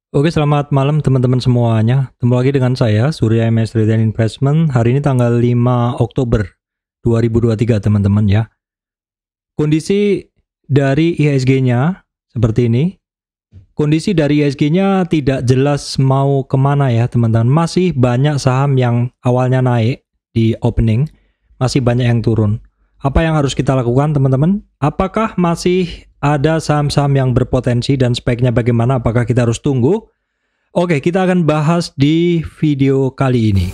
Oke, selamat malam teman-teman semuanya. Ketemu lagi dengan saya, Surya MS Trade and Investment. Hari ini tanggal 5 Oktober 2023, teman-teman ya. Kondisi dari IHSG-nya seperti ini. Kondisi dari IHSG-nya tidak jelas mau kemana ya, teman-teman. Masih banyak saham yang awalnya naik di opening, masih banyak yang turun. Apa yang harus kita lakukan, teman-teman? Apakah masih ada saham-saham yang berpotensi dan speknya bagaimana? Apakah kita harus tunggu? Oke, kita akan bahas di video kali ini.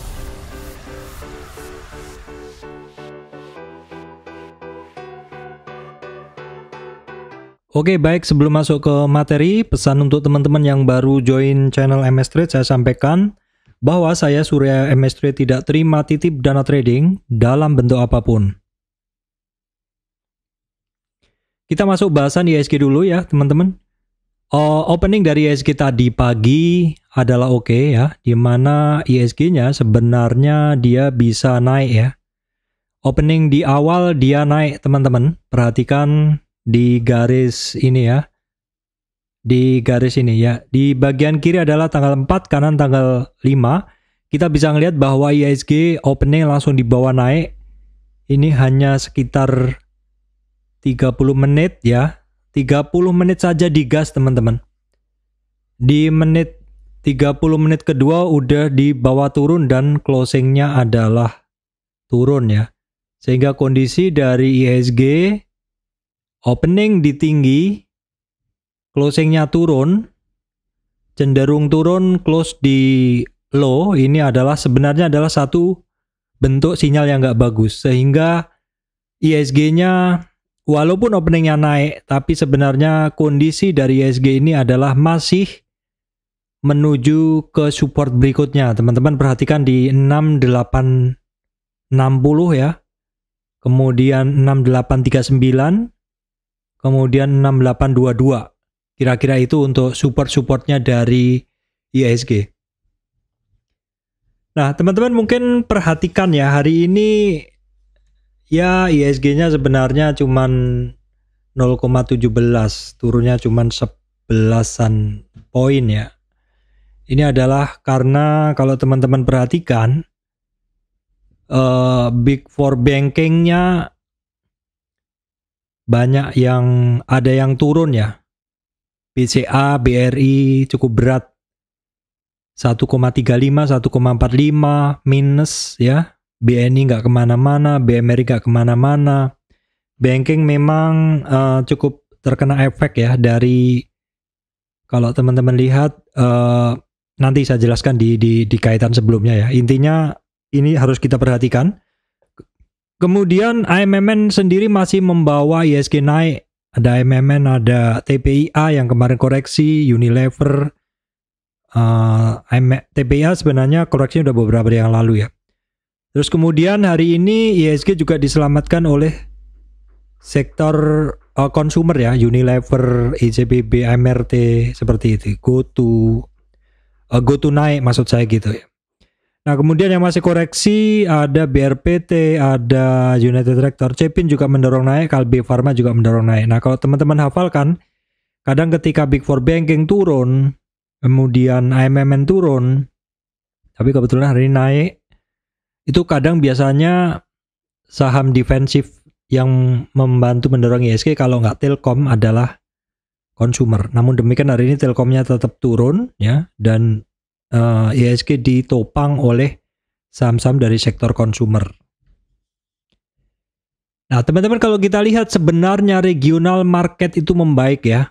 Oke, baik, sebelum masuk ke materi, pesan untuk teman-teman yang baru join channel MS Trade, saya sampaikan bahwa saya Surya MS Trade tidak terima titip dana trading dalam bentuk apapun. Kita masuk bahasan IHSG dulu ya, teman-teman. Opening dari IHSG tadi pagi adalah oke ya, di mana IHSG-nya sebenarnya dia bisa naik ya. Opening di awal dia naik, teman-teman. Perhatikan di garis ini ya. Di garis ini ya. Di bagian kiri adalah tanggal 4, kanan tanggal 5. Kita bisa ngelihat bahwa IHSG opening langsung di bawah naik. Ini hanya sekitar 30 menit ya. 30 menit saja digas, teman-teman. Di 30 menit kedua udah di bawah turun dan closingnya adalah turun ya. Sehingga kondisi dari IHSG opening di tinggi, closingnya turun, cenderung turun, close di low. Ini adalah sebenarnya adalah satu bentuk sinyal yang nggak bagus. Sehingga IHSG-nya walaupun openingnya naik, tapi sebenarnya kondisi dari IHSG ini adalah masih menuju ke support berikutnya. Teman-teman perhatikan di 6860 ya. Kemudian 6839. Kemudian 6822. Kira-kira itu untuk support-supportnya dari IHSG. Nah, teman-teman mungkin perhatikan ya, hari ini ya IHSG-nya sebenarnya cuman 0,17, turunnya cuman 11-an poin ya. Ini adalah karena kalau teman-teman perhatikan Big Four banking-nya banyak yang ada yang turun ya. BCA, BRI cukup berat. 1,35, 1,45 minus ya. BNI nggak kemana-mana, BMRI nggak kemana-mana. Banking memang cukup terkena efek ya dari, kalau teman-teman lihat nanti saya jelaskan di kaitan sebelumnya ya. Intinya ini harus kita perhatikan. Kemudian AMMN sendiri masih membawa IHSG naik. Ada AMMN, ada TPIA yang kemarin koreksi, Unilever. TPIA sebenarnya koreksinya udah beberapa hari yang lalu ya. Terus kemudian hari ini IHSG juga diselamatkan oleh sektor consumer ya, Unilever, ECBB, MRT seperti itu. GoTo naik maksud saya gitu ya. Nah, kemudian yang masih koreksi ada BRPT, ada United Tractor, Cepin juga mendorong naik, Kalbe Pharma juga mendorong naik. Nah, kalau teman-teman hafalkan, kadang ketika Big Four Banking turun, kemudian AMMN turun, tapi kebetulan hari ini naik, itu kadang biasanya saham defensif yang membantu mendorong IHSG kalau nggak Telkom adalah consumer. Namun demikian hari ini Telkomnya tetap turun ya, dan IHSG ditopang oleh saham-saham dari sektor consumer. Nah, teman-teman kalau kita lihat sebenarnya regional market itu membaik ya.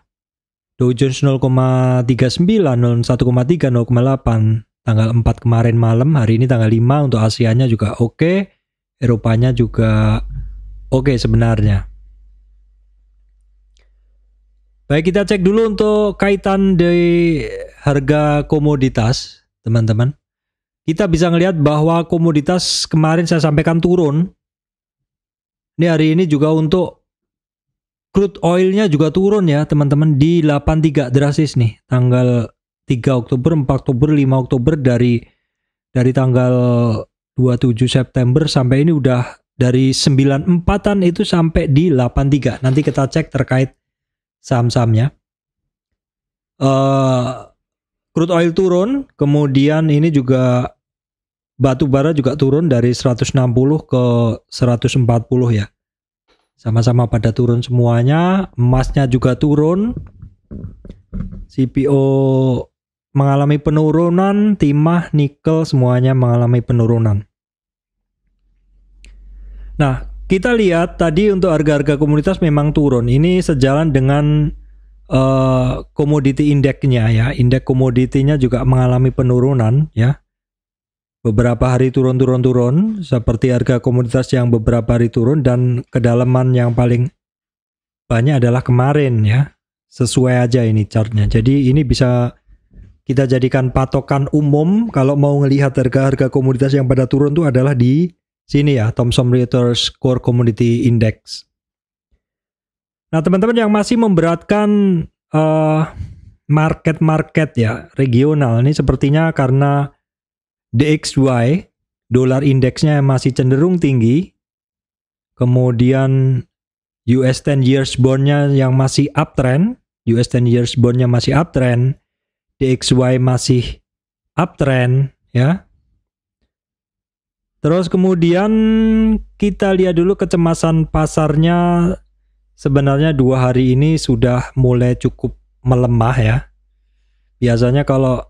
Dow Jones 0,39, 1,3, 0,8 tanggal 4 kemarin malam, hari ini tanggal 5 untuk Asianya juga oke, Eropanya juga oke sebenarnya. Baik, kita cek dulu untuk kaitan dari harga komoditas, teman-teman. Kita bisa ngelihat bahwa komoditas kemarin saya sampaikan turun. Ini hari ini juga untuk crude oil-nya juga turun ya, teman-teman, di 83 drastis nih. Tanggal 3 Oktober, 4 Oktober, 5 Oktober dari tanggal 27 September sampai ini udah dari 94-an itu sampai di 83. Nanti kita cek terkait saham-sahamnya. crude oil turun, kemudian ini juga batu bara juga turun dari 160 ke 140 ya. Sama-sama pada turun semuanya, emasnya juga turun. CPO mengalami penurunan, timah, nikel semuanya mengalami penurunan. Nah, kita lihat tadi untuk harga-harga komoditas memang turun. Ini sejalan dengan komoditi indeksnya ya. Indeks komoditinya juga mengalami penurunan ya. Beberapa hari turun seperti harga komoditas yang beberapa hari turun, dan kedalaman yang paling banyak adalah kemarin ya. Sesuai aja ini chartnya. Jadi ini bisa kita jadikan patokan umum kalau mau ngelihat harga-harga komoditas yang pada turun itu adalah di sini ya, Thomson Reuters Core Commodity Index. Nah, teman-teman yang masih memberatkan market-market ya, regional, ini sepertinya karena DXY, dolar indeksnya masih cenderung tinggi, kemudian US 10 years bond-nya yang masih uptrend, DXY masih uptrend ya. Terus kemudian kita lihat dulu kecemasan pasarnya, sebenarnya 2 hari ini sudah mulai cukup melemah ya. Biasanya kalau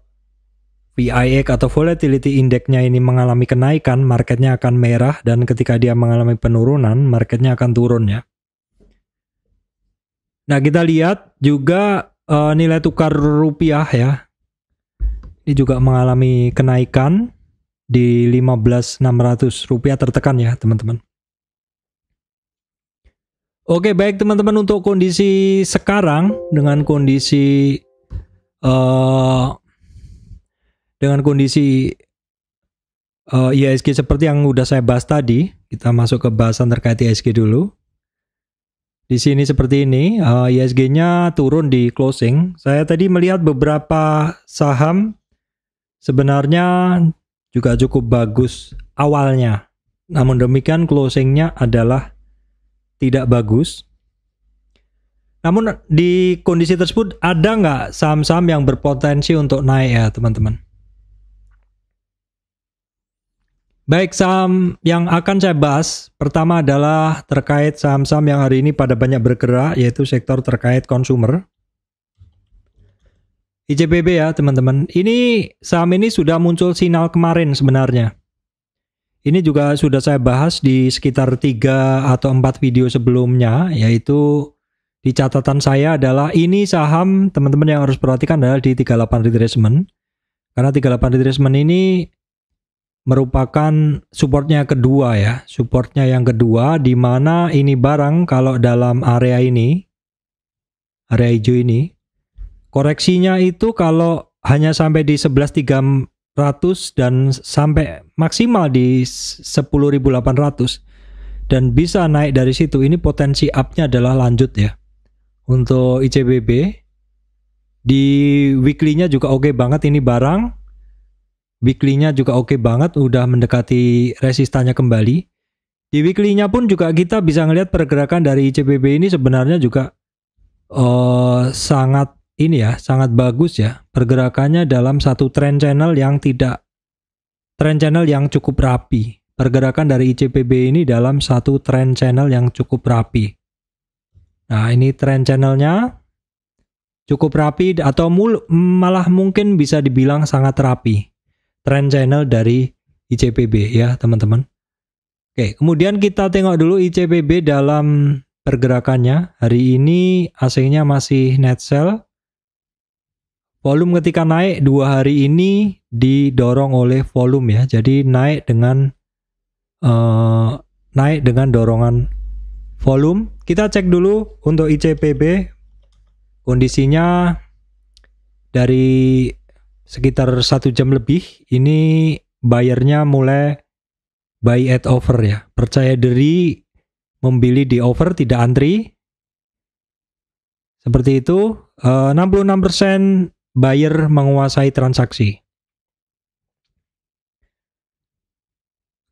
VIX atau Volatility Index-nya ini mengalami kenaikan, marketnya akan merah, dan ketika dia mengalami penurunan, marketnya akan turun ya. Nah, kita lihat juga nilai tukar rupiah ya. Ini juga mengalami kenaikan di 15.600, rupiah tertekan ya teman-teman. Oke, baik teman-teman, untuk kondisi sekarang dengan kondisi IHSG seperti yang udah saya bahas tadi, kita masuk ke bahasan terkait IHSG dulu. Di sini seperti ini, IHSG-nya turun di closing. Saya tadi melihat beberapa saham sebenarnya juga cukup bagus awalnya. Namun demikian closing-nya adalah tidak bagus. Namun di kondisi tersebut ada nggak saham-saham yang berpotensi untuk naik ya teman-teman? Baik, saham yang akan saya bahas pertama adalah terkait saham-saham yang hari ini pada banyak bergerak, yaitu sektor terkait consumer. ICBP ya teman-teman. Ini saham ini sudah muncul sinyal kemarin sebenarnya. Ini juga sudah saya bahas di sekitar 3 atau 4 video sebelumnya, yaitu di catatan saya adalah ini saham teman-teman yang harus perhatikan adalah di 38 retracement. Karena 38 retracement ini merupakan supportnya kedua ya, supportnya yang kedua, di mana ini barang kalau dalam area ini, area hijau ini, koreksinya itu kalau hanya sampai di 11.300 dan sampai maksimal di 10.800 dan bisa naik dari situ, ini potensi up-nya adalah lanjut ya. Untuk ICBP di weekly-nya juga oke banget ini barang. Weekly-nya juga oke banget, udah mendekati resistannya kembali. Di weekly-nya pun juga kita bisa ngelihat pergerakan dari ICBP ini sebenarnya juga sangat sangat bagus ya. Pergerakannya dalam satu trend channel yang cukup rapi. Pergerakan dari ICBP ini dalam satu trend channel yang cukup rapi. Nah, ini trend channelnya cukup rapi atau malah mungkin bisa dibilang sangat rapi. Trend channel dari ICBP ya teman-teman. Oke, kemudian kita tengok dulu ICBP dalam pergerakannya. Hari ini AC-nya masih net sell. Volume ketika naik 2 hari ini didorong oleh volume ya. Jadi naik dengan dorongan volume. Kita cek dulu untuk ICBP kondisinya dari sekitar 1 jam lebih. Ini buyernya mulai buy at over ya. Percaya diri membeli di over, tidak antri. Seperti itu. 66% buyer menguasai transaksi.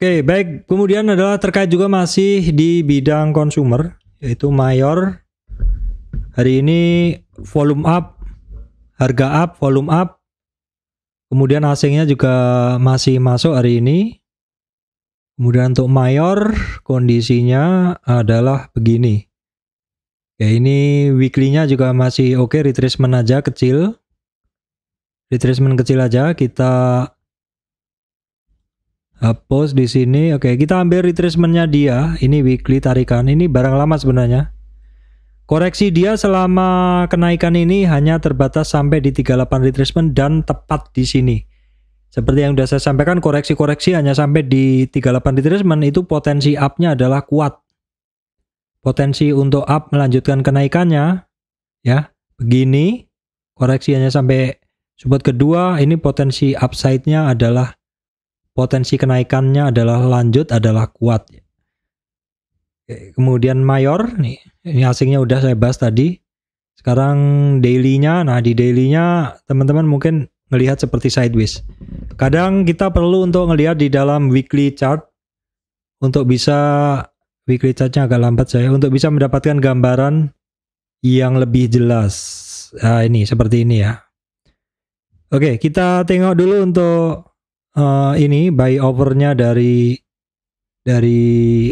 Oke, baik. Kemudian adalah terkait juga masih di bidang consumer, yaitu Mayor. Hari ini volume up, harga up, volume up. Kemudian asingnya juga masih masuk hari ini. Kemudian untuk mayor kondisinya adalah begini. Ya, ini weekly-nya juga masih oke, retracement aja kecil. Retracement kecil aja, kita hapus di sini. Oke, kita ambil retracement-nya dia. Ini weekly tarikan. Ini barang lama sebenarnya. Koreksi dia selama kenaikan ini hanya terbatas sampai di 38 retracement dan tepat di sini. Seperti yang sudah saya sampaikan, koreksi-koreksi hanya sampai di 38 retracement itu potensi up-nya adalah kuat. Potensi untuk up melanjutkan kenaikannya ya, begini. Koreksi hanya sampai support kedua, ini potensi upside-nya adalah potensi kenaikannya adalah lanjut, adalah kuat. Kemudian mayor nih, ini asingnya udah saya bahas tadi. Sekarang daily-nya, nah di daily-nya teman-teman mungkin melihat seperti sideways. Kadang kita perlu untuk melihat di dalam weekly chart untuk bisa, weekly chartnya agak lambat saya, untuk bisa mendapatkan gambaran yang lebih jelas. Nah ini seperti ini ya. Oke, kita tengok dulu untuk ini buy overnya dari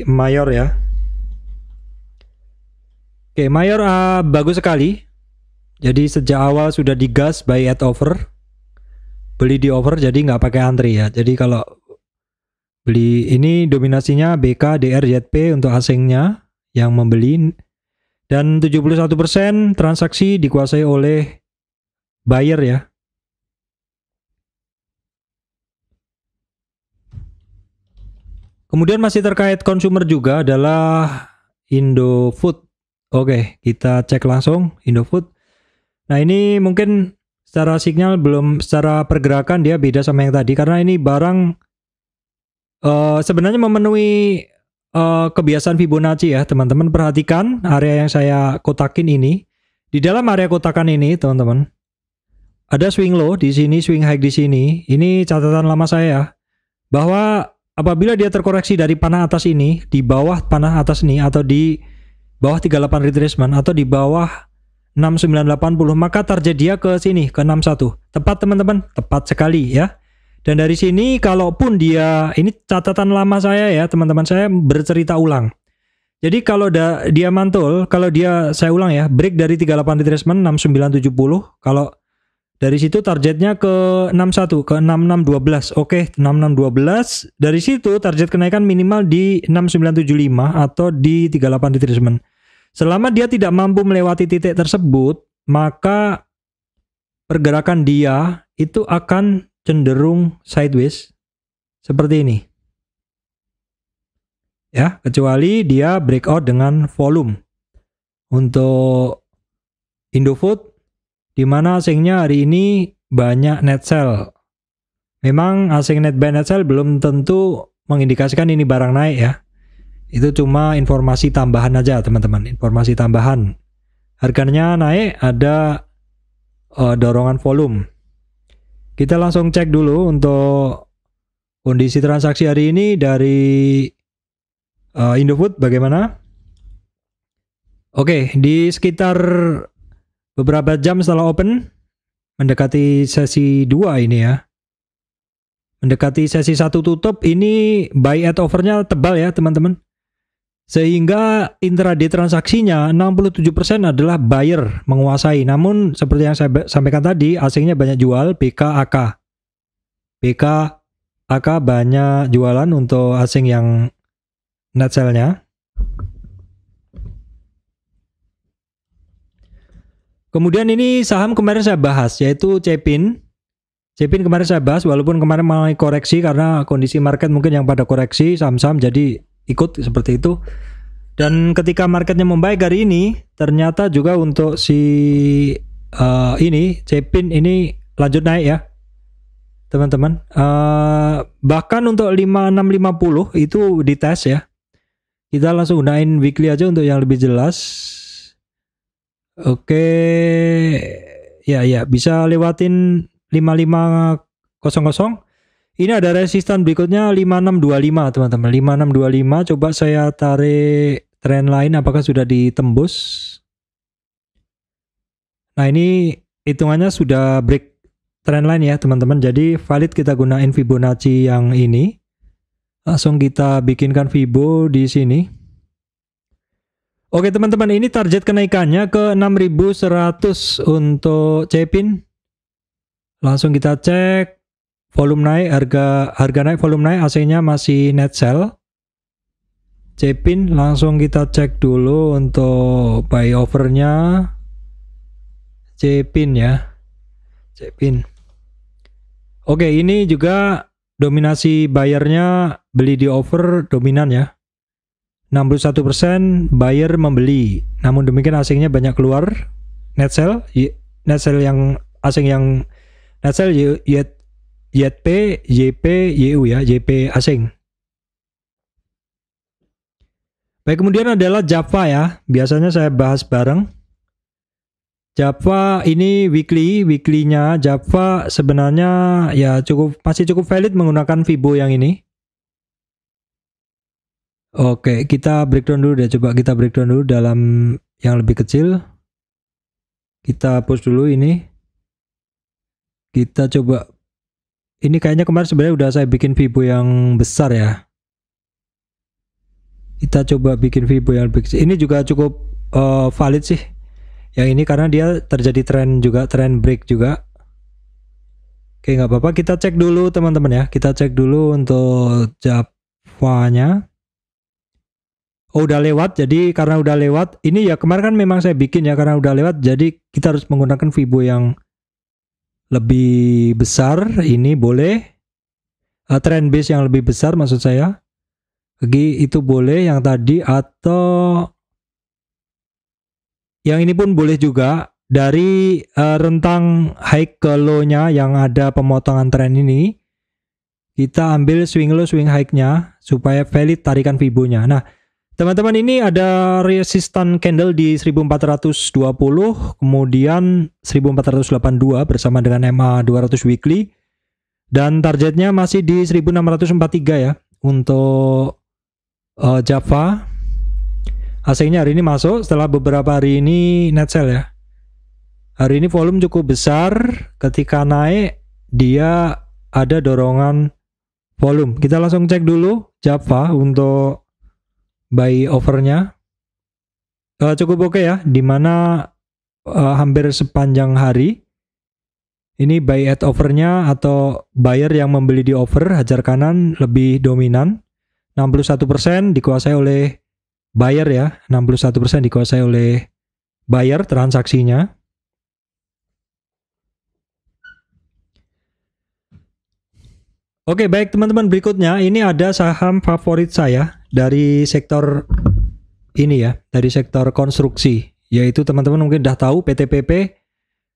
mayor ya. Oke, mayor bagus sekali. Jadi sejak awal sudah digas buy at over. Beli di over, jadi nggak pakai antri ya. Jadi kalau beli ini dominasinya BK, DR, ZP untuk asingnya yang membeli. Dan 71% transaksi dikuasai oleh buyer ya. Kemudian masih terkait consumer juga adalah Indofood. Oke, kita cek langsung Indofood. Nah ini mungkin secara signal belum, secara pergerakan dia beda sama yang tadi. Karena ini barang sebenarnya memenuhi kebiasaan Fibonacci ya teman-teman. Perhatikan area yang saya kotakin ini. Di dalam area kotakan ini teman-teman, ada swing low di sini, swing high di sini. Ini catatan lama saya bahwa apabila dia terkoreksi dari panah atas ini, di bawah panah atas ini, atau di bawah 38 retracement, atau di bawah 6980, maka target dia ke sini, ke 61. Tepat teman-teman, tepat sekali ya. Dan dari sini kalaupun dia, ini catatan lama saya ya teman-teman, saya bercerita ulang. Jadi kalau dia mantul, kalau dia, saya ulang ya, break dari 38 retracement 6970, kalau dari situ targetnya ke 61, ke 6612. Oke, 6612. Dari situ target kenaikan minimal di 6975 atau di 38 retracement. Selama dia tidak mampu melewati titik tersebut, maka pergerakan dia itu akan cenderung sideways seperti ini. Ya, kecuali dia breakout dengan volume. Untuk Indofood, di mana asingnya hari ini banyak net sell. Memang asing net buy net sell belum tentu mengindikasikan ini barang naik ya. Itu cuma informasi tambahan aja teman-teman, informasi tambahan. Harganya naik, ada dorongan volume. Kita langsung cek dulu untuk kondisi transaksi hari ini dari Indofood bagaimana. Oke, di sekitar beberapa jam setelah open, mendekati sesi 2 ini ya. Mendekati sesi 1 tutup, ini buy at overnya tebal ya teman-teman. Sehingga intraday transaksinya 67% adalah buyer menguasai. Namun seperti yang saya sampaikan tadi, asingnya banyak jual, BK, AK. BK, AK banyak jualan untuk asing yang net sell-nya. Kemudian ini saham kemarin saya bahas, yaitu Cepin. Cepin kemarin saya bahas, walaupun kemarin mengalami koreksi karena kondisi market mungkin yang pada koreksi saham-saham, jadi ikut seperti itu. Dan ketika marketnya membaik hari ini, ternyata juga untuk si ini Cepin ini lanjut naik ya teman-teman. Bahkan untuk 5650 itu dites ya. Kita langsung gunain weekly aja untuk yang lebih jelas. Oke, ya bisa lewatin 5500. Ini ada resistan berikutnya 5625 teman-teman. 5625, coba saya tarik trend line apakah sudah ditembus. Nah ini hitungannya sudah break trendline ya teman-teman. Jadi valid kita gunain Fibonacci yang ini. Langsung kita bikinkan Fibo di sini. Oke teman-teman, ini target kenaikannya ke 6100 untuk Cepin. Langsung kita cek volume naik, harga naik, volume naik, AC-nya masih net sell. Cepin langsung kita cek dulu untuk buy overnya. Cepin ya. Cepin. Oke, ini juga dominasi buyernya beli di over dominan ya. 61% buyer membeli. Namun demikian asingnya banyak keluar. Net sell yang asing yang net sell YP, YP, YU ya, YP asing. Baik, kemudian adalah Java ya. Biasanya saya bahas bareng. Java ini weekly-nya Java sebenarnya ya masih cukup valid menggunakan Fibo yang ini. Oke, kita breakdown dulu deh. Coba kita breakdown dulu dalam yang lebih kecil. Kita post dulu ini. Kita coba. Ini kayaknya kemarin sebenarnya udah saya bikin Fibo yang besar ya. Kita coba bikin Fibo yang lebih kecil. Ini juga cukup valid sih. Yang ini karena dia terjadi tren juga, tren break juga. Oke, nggak apa-apa. Kita cek dulu teman-teman ya. Kita cek dulu untuk Java-nya. Oh, udah lewat. Jadi karena udah lewat, ini ya kemarin kan memang saya bikin ya, karena udah lewat. Jadi kita harus menggunakan Fibo yang lebih besar. Ini boleh. Trend base yang lebih besar maksud saya. Lagi itu boleh yang tadi, atau yang ini pun boleh juga. Dari rentang high ke low-nya yang ada pemotongan tren ini, kita ambil swing low, swing high-nya supaya valid tarikan Fibo-nya. Nah, teman-teman, ini ada resistan candle di 1420, kemudian 1482 bersama dengan MA 200 weekly, dan targetnya masih di 1643 ya untuk Java. AC-nya hari ini masuk setelah beberapa hari ini net sell ya. Hari ini volume cukup besar, ketika naik dia ada dorongan volume. Kita langsung cek dulu Java untuk buy overnya. Cukup oke ya, dimana hampir sepanjang hari ini buy at overnya atau buyer yang membeli di over hajar kanan lebih dominan. 61% dikuasai oleh buyer ya, 61% dikuasai oleh buyer transaksinya. Oke, baik teman-teman, berikutnya ini ada saham favorit saya dari sektor ini ya, dari sektor konstruksi, yaitu teman-teman mungkin udah tahu PTPP.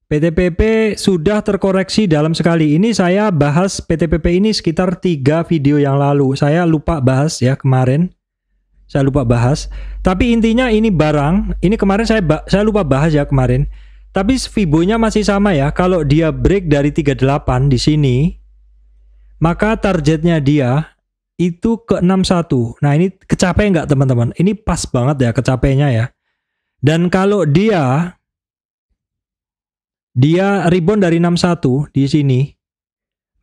PTPP sudah terkoreksi dalam sekali. Ini saya bahas PTPP ini sekitar 3 video yang lalu. Saya lupa bahas ya kemarin. Saya lupa bahas. Tapi intinya ini barang, ini kemarin saya lupa bahas ya kemarin. Tapi Fibonya masih sama ya. Kalau dia break dari 38 di sini, maka targetnya dia itu ke 61. Nah, ini kecapai nggak teman-teman? Ini pas banget ya kecapainya ya. Dan kalau dia rebound dari 61 di sini,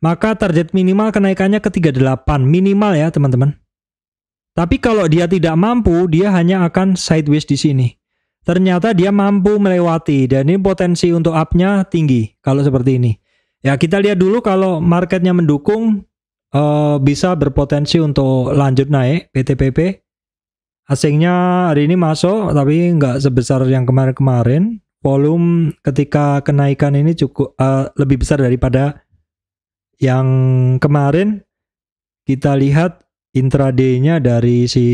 maka target minimal kenaikannya ke 38 minimal ya teman-teman. Tapi kalau dia tidak mampu, dia hanya akan sideways di sini. Ternyata dia mampu melewati, dan ini potensi untuk up-nya tinggi kalau seperti ini. Ya, kita lihat dulu kalau marketnya mendukung, bisa berpotensi untuk lanjut naik PTPP. Asingnya hari ini masuk, tapi nggak sebesar yang kemarin-kemarin. Volume ketika kenaikan ini cukup lebih besar daripada yang kemarin. Kita lihat intraday-nya dari si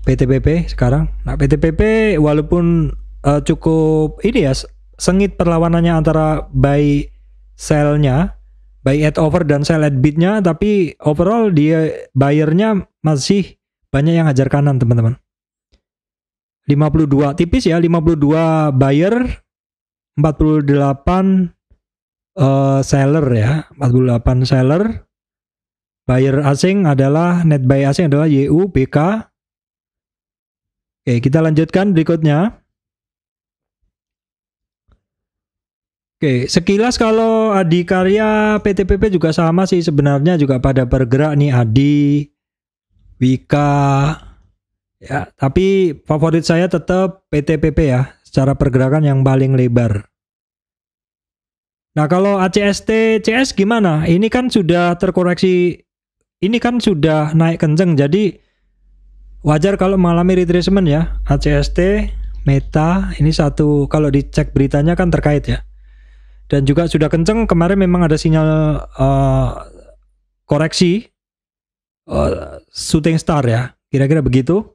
PTPP sekarang. Nah, PTPP walaupun cukup ini ya, sengit perlawanannya antara buy sell-nya, buy at over dan sell at bid-nya, tapi overall dia buyernya masih banyak yang hajar kanan teman-teman. 52 tipis ya, 52 buyer, 48 seller ya, 48 seller. Buyer asing adalah, net buy asing adalah YU, BK. Oke, kita lanjutkan berikutnya. Oke, sekilas kalau Adikarya PTPP juga sama sih sebenarnya, juga pada bergerak nih Adi, Wika, ya. Tapi favorit saya tetap PTPP ya, secara pergerakan yang paling lebar. Nah kalau ACST CS gimana? Ini kan sudah terkoreksi, ini kan sudah naik kenceng, jadi wajar kalau mengalami retracement ya. ACST, Meta, ini satu, kalau dicek beritanya kan terkait ya. Dan juga sudah kenceng, kemarin memang ada sinyal koreksi shooting star ya, kira-kira begitu.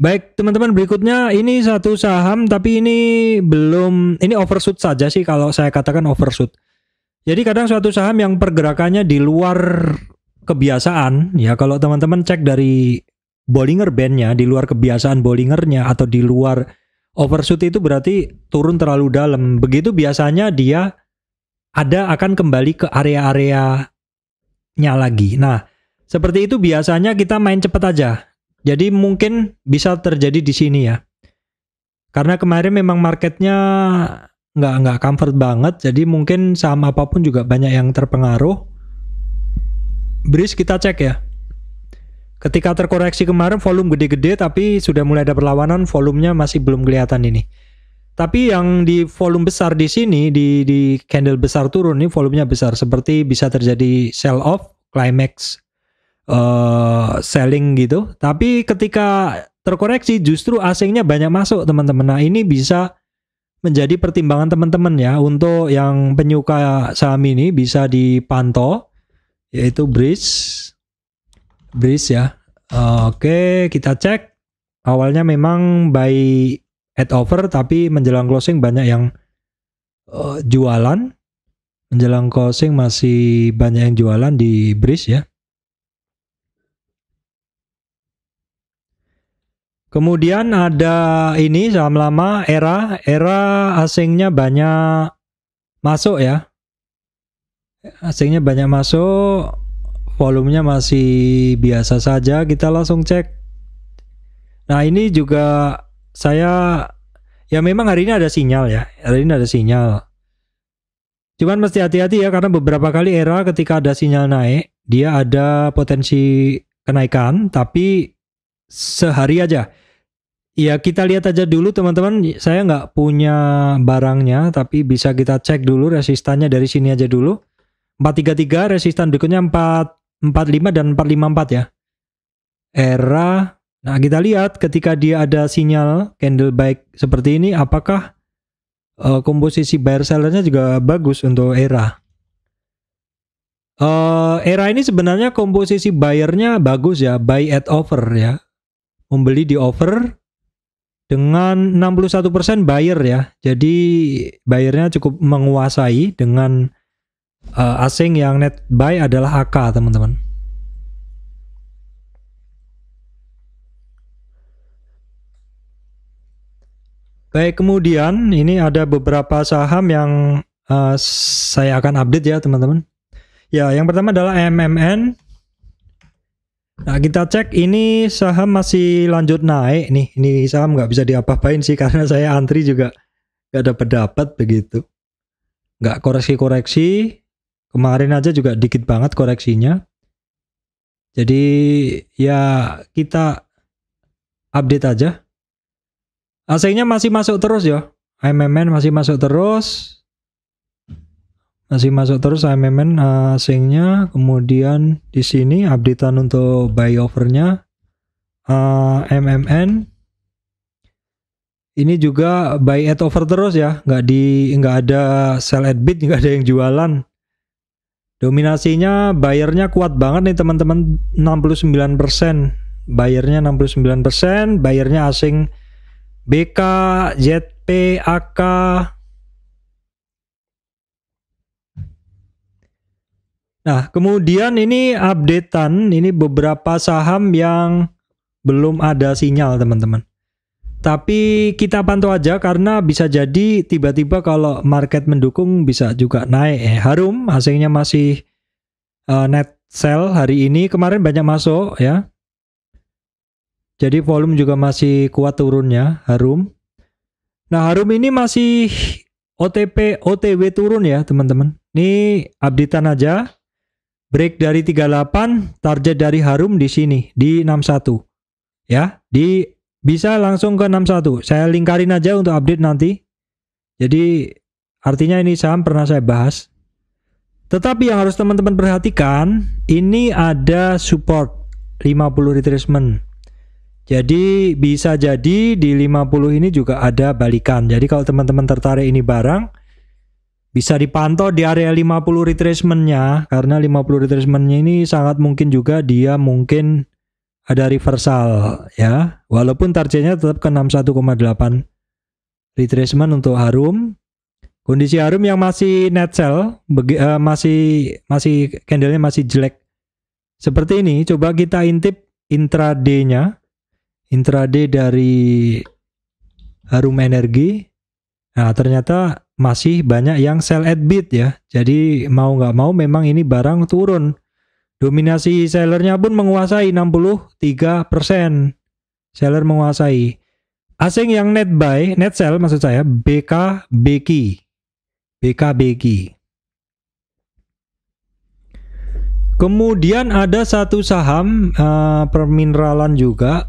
Baik teman-teman, berikutnya ini satu saham tapi ini belum, ini overshoot saja sih kalau saya katakan overshoot. Jadi kadang suatu saham yang pergerakannya di luar kebiasaan ya, kalau teman-teman cek dari Bollinger Band-nya, di luar kebiasaan Bollingernya atau di luar overshoot, itu berarti turun terlalu dalam. Begitu biasanya dia akan kembali ke area-areanya lagi. Nah, seperti itu biasanya kita main cepat aja. Jadi mungkin bisa terjadi di sini ya. Karena kemarin memang marketnya nggak comfort banget, jadi mungkin saham apapun juga banyak yang terpengaruh. Breeze kita cek ya. Ketika terkoreksi kemarin volume gede-gede, tapi sudah mulai ada perlawanan, volumenya masih belum kelihatan ini. Tapi yang di volume besar di sini, di candle besar turun, ini volumenya besar. Seperti bisa terjadi sell off, climax selling gitu. Tapi ketika terkoreksi justru asingnya banyak masuk teman-teman. Nah ini bisa menjadi pertimbangan teman-teman ya. Untuk yang penyuka saham ini bisa dipantau, yaitu Breeze ya. Oke, kita cek. Awalnya memang buy at over, tapi menjelang closing banyak yang jualan. Menjelang closing masih banyak yang jualan di Breeze ya. Kemudian ada ini saham lama, Era asingnya banyak masuk ya. Asingnya banyak masuk. Volumenya masih biasa saja, kita langsung cek. Nah ini juga saya, ya memang hari ini ada sinyal ya, hari ini ada sinyal. Cuman mesti hati-hati ya, karena beberapa kali Era ketika ada sinyal naik, dia ada potensi kenaikan, tapi sehari aja. Ya kita lihat aja dulu teman-teman, saya nggak punya barangnya, tapi bisa kita cek dulu resistannya dari sini aja dulu. 433, resistan berikutnya 445 dan 454 ya. Era, nah kita lihat ketika dia ada sinyal candle baik seperti ini, apakah komposisi buyer sellernya juga bagus untuk Era. Era ini sebenarnya komposisi buyernya bagus ya, buy at over ya, membeli di over dengan 61% buyer ya. Jadi buyernya cukup menguasai, dengan asing yang net buy adalah AK teman-teman. Baik, kemudian ini ada beberapa saham yang saya akan update ya teman-teman. Ya, yang pertama adalah MMN. Nah kita cek, ini saham masih lanjut naik nih. Ini saham nggak bisa diapa-apain sih, karena saya antri juga nggak dapat begitu. Nggak koreksi-koreksi. Kemarin aja juga dikit banget koreksinya. Jadi ya kita update aja. Asingnya masih masuk terus ya. MMN masih masuk terus. Masih masuk terus MMN asingnya. Kemudian di sini updatean untuk buy overnya. MMN ini juga buy at over terus ya. Nggak ada sell at bid, nggak ada yang jualan. Dominasinya buyernya kuat banget nih teman-teman, 69%. Buyernya 69%, buyernya asing BK, ZP, AK. Nah, kemudian ini updatean, ini beberapa saham yang belum ada sinyal teman-teman. Tapi kita pantau aja, karena bisa jadi tiba-tiba kalau market mendukung bisa juga naik. Harum asingnya masih net sell hari ini, kemarin banyak masuk ya. Jadi volume juga masih kuat turunnya Harum. Nah, Harum ini masih OTW turun ya, teman-teman. Ini updatean aja. Break dari 38, target dari Harum di sini di 61. Ya, bisa langsung ke 61. Saya lingkarin aja untuk update nanti. Jadi artinya ini saham pernah saya bahas. Tetapi yang harus teman-teman perhatikan, ini ada support 50 retracement. Jadi bisa jadi di 50 ini juga ada balikan. Jadi kalau teman-teman tertarik ini barang, bisa dipantau di area 50 retracement-nya. Karena 50 retracement-nya ini sangat mungkin juga dia mungkin ada reversal ya. Walaupun targetnya tetap ke 61,8 retracement untuk Harum. Kondisi Harum yang masih net sell, masih candlenya masih jelek. Seperti ini, coba kita intip intraday-nya. Intraday dari Harum Energi. Nah, ternyata masih banyak yang sell at bid ya. Jadi mau nggak mau memang ini barang turun. Dominasi sellernya pun menguasai 63%. Seller menguasai. Asing yang net buy, net sell maksud saya BKBK. Kemudian ada satu saham permineralan juga,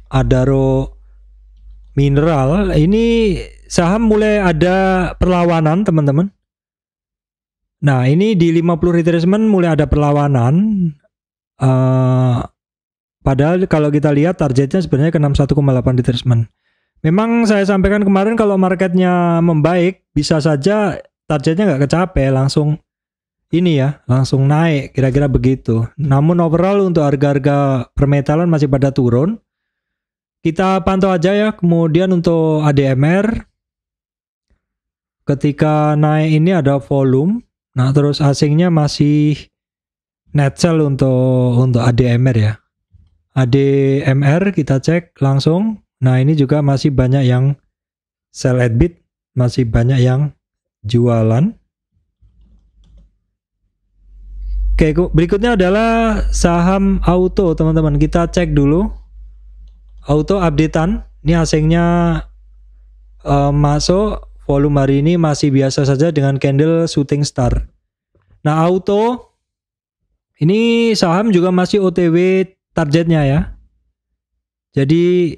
Adaro Mineral. Ini saham mulai ada perlawanan, teman-teman. Nah, ini di 50 retracement mulai ada perlawanan. Padahal kalau kita lihat targetnya sebenarnya ke 61,8 retracement. Memang saya sampaikan kemarin kalau marketnya membaik, bisa saja targetnya nggak kecapai, langsung ini ya, langsung naik, kira-kira begitu. Namun overall untuk harga-harga permetalan masih pada turun. Kita pantau aja ya. Kemudian untuk ADMR, ketika naik ini ada volume. Nah, terus asingnya masih net sell untuk ADMR ya. ADMR kita cek langsung. Nah, ini juga masih banyak yang sell at bid, masih banyak yang jualan. Oke, berikutnya adalah saham auto, teman-teman. Kita cek dulu. Auto updatean. Ini asingnya masuk. Volume hari ini masih biasa saja dengan candle shooting star. Nah, auto ini saham juga masih OTW targetnya ya. Jadi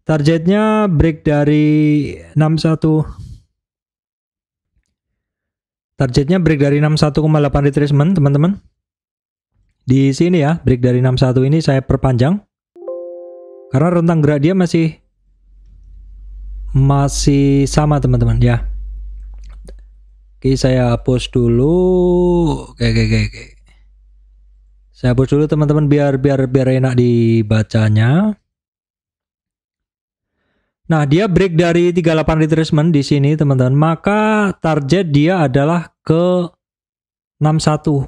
targetnya break dari 61. Targetnya break dari 61,8 retracement, teman-teman. Di sini ya, break dari 61 ini saya perpanjang. Karena rentang gerak dia masih sama, teman-teman ya. Oke, saya hapus dulu. Oke. Saya hapus dulu, teman-teman, biar enak dibacanya. Nah, dia break dari 38 retracement di sini, teman-teman. Maka target dia adalah ke 61.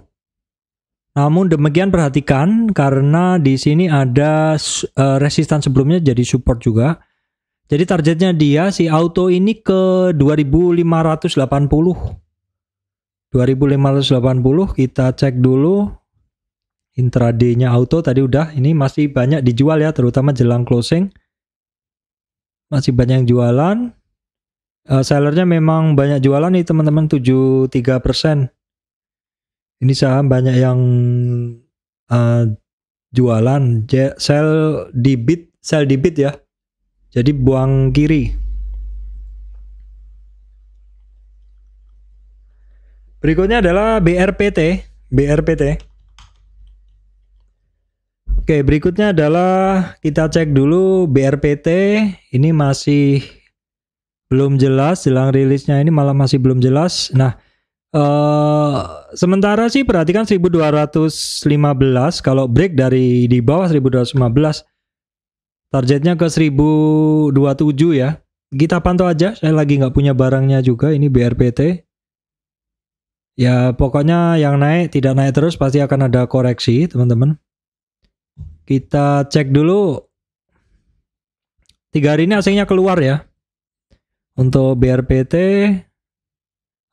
Namun demikian perhatikan karena di sini ada resistan sebelumnya jadi support juga. Jadi targetnya dia si auto ini ke 2580. 2580 kita cek dulu. Intraday-nya auto tadi udah, ini masih banyak dijual ya, terutama jelang closing. Masih banyak yang jualan. Sellernya memang banyak jualan nih, teman-teman, 73%. Ini saham banyak yang jualan, sell di bid ya. Jadi buang kiri. Berikutnya adalah BRPT. Oke, berikutnya adalah kita cek dulu BRPT. Ini masih belum jelas, jelang rilisnya ini malah masih belum jelas. Nah, sementara sih perhatikan 1215. Kalau break dari di bawah 1215, targetnya ke 1027 ya. Kita pantau aja, saya lagi nggak punya barangnya juga ini BRPT. Ya pokoknya yang naik tidak naik terus, pasti akan ada koreksi, teman-teman. Kita cek dulu. 3 hari ini asingnya keluar ya. Untuk BRPT,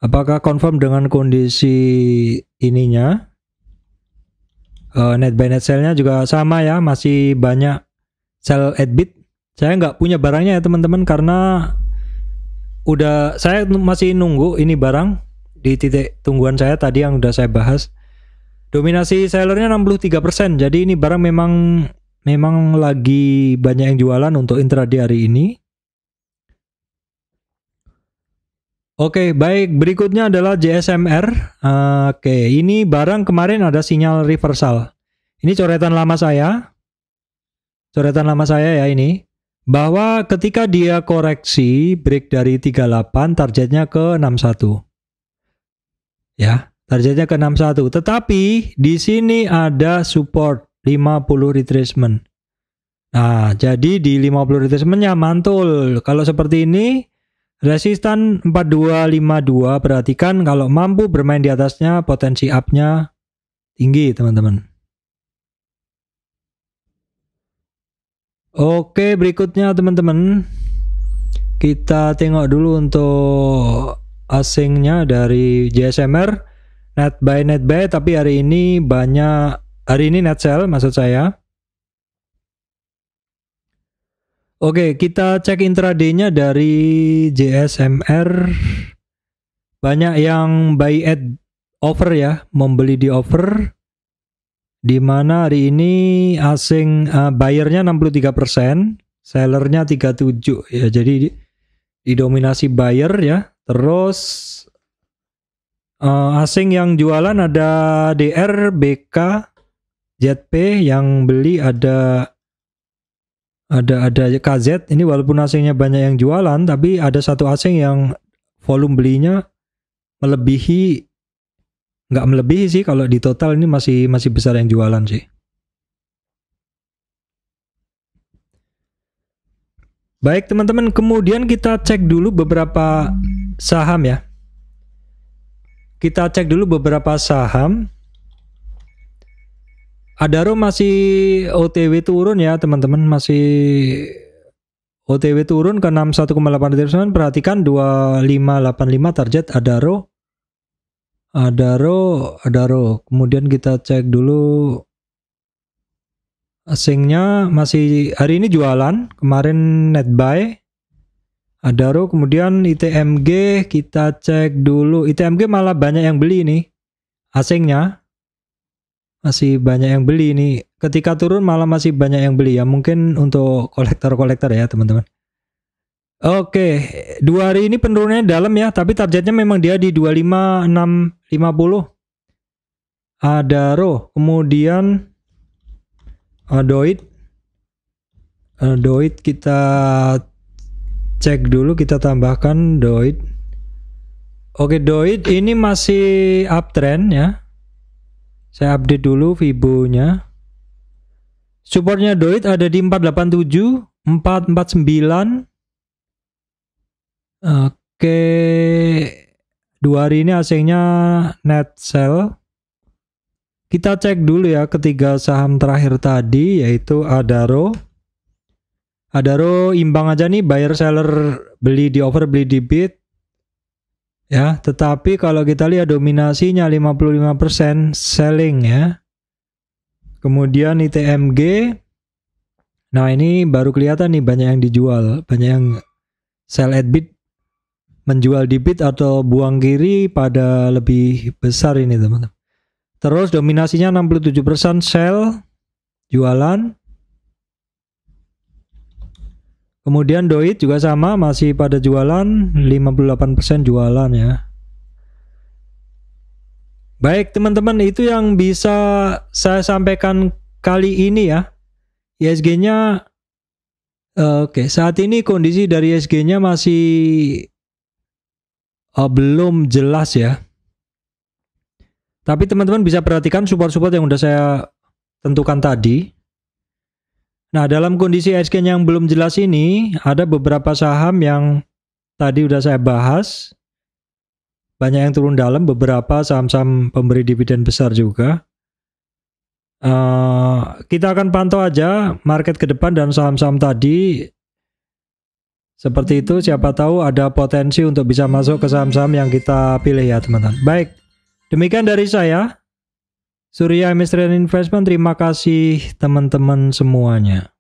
apakah confirm dengan kondisi ininya? Net buy net sell-nya juga sama ya, masih banyak sell at bid. Saya nggak punya barangnya ya teman-teman, karena saya masih nunggu ini barang di titik tungguan saya tadi yang udah saya bahas. Dominasi sellernya 63%, jadi ini barang memang lagi banyak yang jualan untuk intraday hari ini. Oke, baik, berikutnya adalah JSMR. Oke, ini barang kemarin ada sinyal reversal. Ini coretan lama saya. Coretan lama saya ya ini. Bahwa ketika dia koreksi break dari 38, targetnya ke 61. Ya, targetnya ke 61. Tetapi di sini ada support 50 retracement. Nah, jadi di 50 retracementnya mantul. Kalau seperti ini, resistan 4252, perhatikan kalau mampu bermain di atasnya, potensi up-nya tinggi teman-teman. Oke, berikutnya teman-teman, kita tengok dulu untuk asingnya dari JSMR, net buy, tapi hari ini net sell maksud saya. Oke, kita cek intraday-nya dari JSMR. Banyak yang buy at offer ya, membeli di offer. Di mana hari ini asing buyer-nya 63%, sellernya 37 ya. Jadi didominasi buyer ya. Terus asing yang jualan ada DR, BK, ZP, yang beli ada KZ. Ini walaupun asingnya banyak yang jualan, tapi ada satu asing yang volume belinya nggak melebihi sih, kalau di total ini masih besar yang jualan sih. Baik teman-teman, kemudian kita cek dulu beberapa saham ya. Kita cek dulu beberapa saham. Adaro masih OTW turun ya teman-teman, masih OTW turun ke 61,8%. Perhatikan 2585 target Adaro. Kemudian kita cek dulu asingnya, masih hari ini jualan, kemarin net buy Adaro. Kemudian ITMG kita cek dulu, ITMG malah banyak yang beli nih, asingnya masih banyak yang beli nih, ketika turun malah masih banyak yang beli ya, mungkin untuk kolektor ya teman-teman. Oke, 2 hari ini penurunannya dalam ya, tapi targetnya memang dia di 25650 Adaro. Kemudian Doit kita cek dulu, kita tambahkan Doit. Oke, Doit ini masih uptrend ya. Saya update dulu Fibo-nya. Supportnya Doit ada di 487, 449. Oke, 2 hari ini asingnya net sell. Kita cek dulu ya ketiga saham terakhir tadi, yaitu Adaro. Adaro imbang aja nih, buyer seller beli di offer, beli di bid ya. Tetapi kalau kita lihat dominasinya 55% selling ya. Kemudian ITMG, nah ini baru kelihatan nih banyak yang dijual, banyak yang sell at bid, menjual di bid atau buang kiri pada lebih besar ini teman-teman. Terus dominasinya 67% sell, jualan. Kemudian Doit juga sama, masih pada jualan, 58% jualan ya. Baik teman-teman, itu yang bisa saya sampaikan kali ini ya. ISG-nya oke, saat ini kondisi dari ISG-nya masih belum jelas ya. Tapi teman-teman bisa perhatikan support-support yang udah saya tentukan tadi. Nah, dalam kondisi ISG yang belum jelas ini, ada beberapa saham yang tadi udah saya bahas. Banyak yang turun dalam, beberapa saham-saham pemberi dividen besar juga. Kita akan pantau aja market ke depan dan saham-saham tadi. Seperti itu, siapa tahu ada potensi untuk bisa masuk ke saham-saham yang kita pilih ya teman-teman. Baik, demikian dari saya. Surya Mistrian Investment, terima kasih teman-teman semuanya.